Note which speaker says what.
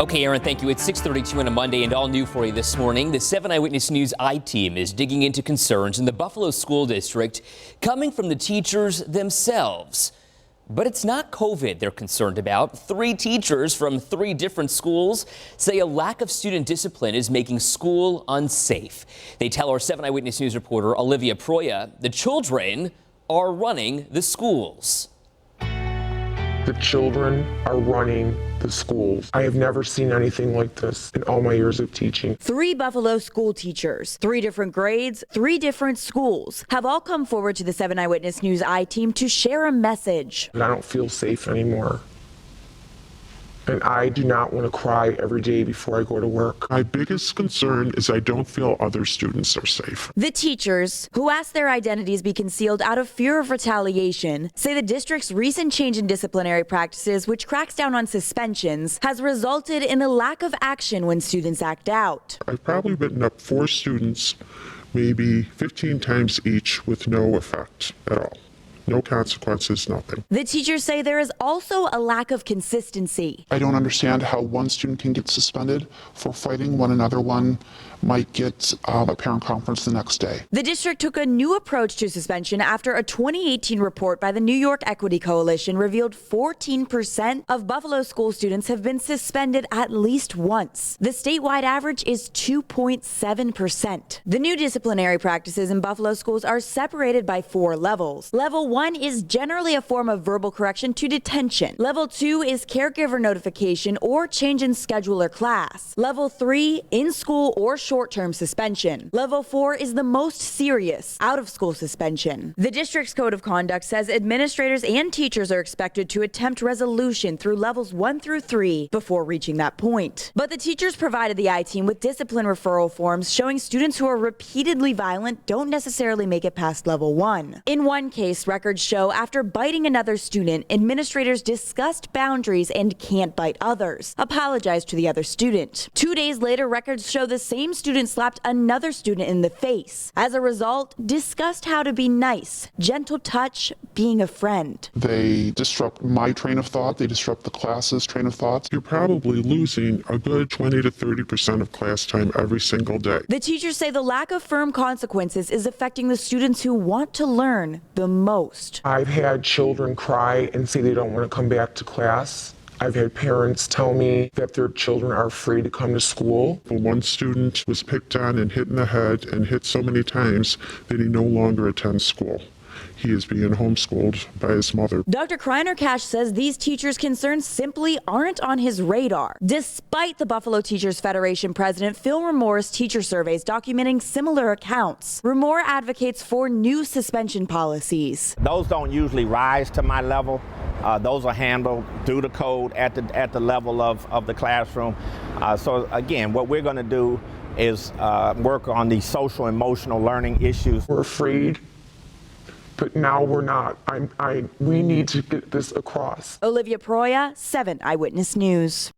Speaker 1: Okay, Aaron, thank you. It's 6:32 on a Monday and all new for you this morning. The 7 Eyewitness News I-Team is digging into concerns in the Buffalo School District coming from the teachers themselves. But it's not COVID they're concerned about. 3 teachers from 3 different schools say a lack of student discipline is making school unsafe. They tell our 7 Eyewitness News reporter Olivia Proya the children are running the schools.
Speaker 2: The children are running the schools. I have never seen anything like this in all my years of teaching.
Speaker 3: 3 Buffalo school teachers, 3 different grades, 3 different schools have all come forward to the 7 Eyewitness News I-Team to share a message.
Speaker 2: I don't feel safe anymore. And I do not want to cry every day before I go to work.
Speaker 4: My biggest concern is I don't feel other students are safe.
Speaker 3: The teachers, who asked their identities be concealed out of fear of retaliation, say the district's recent change in disciplinary practices, which cracks down on suspensions, has resulted in a lack of action when students act out.
Speaker 4: I've probably written up 4 students, maybe 15 times each, with no effect at all. No consequences, nothing.
Speaker 3: The teachers say there is also a lack of consistency.
Speaker 5: I don't understand how one student can get suspended for fighting when another one might get a parent conference the next day.
Speaker 3: The district took a new approach to suspension after a 2018 report by the New York Equity Coalition revealed 14% of Buffalo school students have been suspended at least once. The statewide average is 2.7%. The new disciplinary practices in Buffalo schools are separated by 4 levels. Level 1 is generally a form of verbal correction to detention. Level 2 is caregiver notification or change in schedule or class. Level 3, in-school or short-term suspension. Level 4 is the most serious, out-of-school suspension. The district's code of conduct says administrators and teachers are expected to attempt resolution through levels 1 through 3 before reaching that point. But the teachers provided the I-Team with discipline referral forms showing students who are repeatedly violent don't necessarily make it past level 1. In one case, records show after biting another student, administrators discussed boundaries and can't bite others, apologized to the other student. 2 days later, records show the same student slapped another student in the face. As a result, discussed how to be nice, gentle touch, being a friend.
Speaker 5: They disrupt my train of thought. They disrupt the class's train of thought.
Speaker 4: You're probably losing a good 20 to 30% of class time every single day.
Speaker 3: The teachers say the lack of firm consequences is affecting the students who want to learn the most.
Speaker 2: I've had children cry and say they don't want to come back to class. I've had parents tell me that their children are afraid to come to school.
Speaker 4: One student was picked on and hit in the head and hit so many times that he no longer attends school. He is being homeschooled by his mother.
Speaker 3: Dr. Kreiner-Cash says these teachers' concerns simply aren't on his radar, despite the Buffalo Teachers Federation president Phil Ramore's teacher surveys documenting similar accounts. Ramore advocates for new suspension policies.
Speaker 6: Those don't usually rise to my level. Those are handled through the code at the level of the classroom. So again, what we're going to do is work on the social emotional learning issues.
Speaker 2: We're afraid, but now we're not. We need to get this across.
Speaker 3: Olivia Proya, 7 Eyewitness News.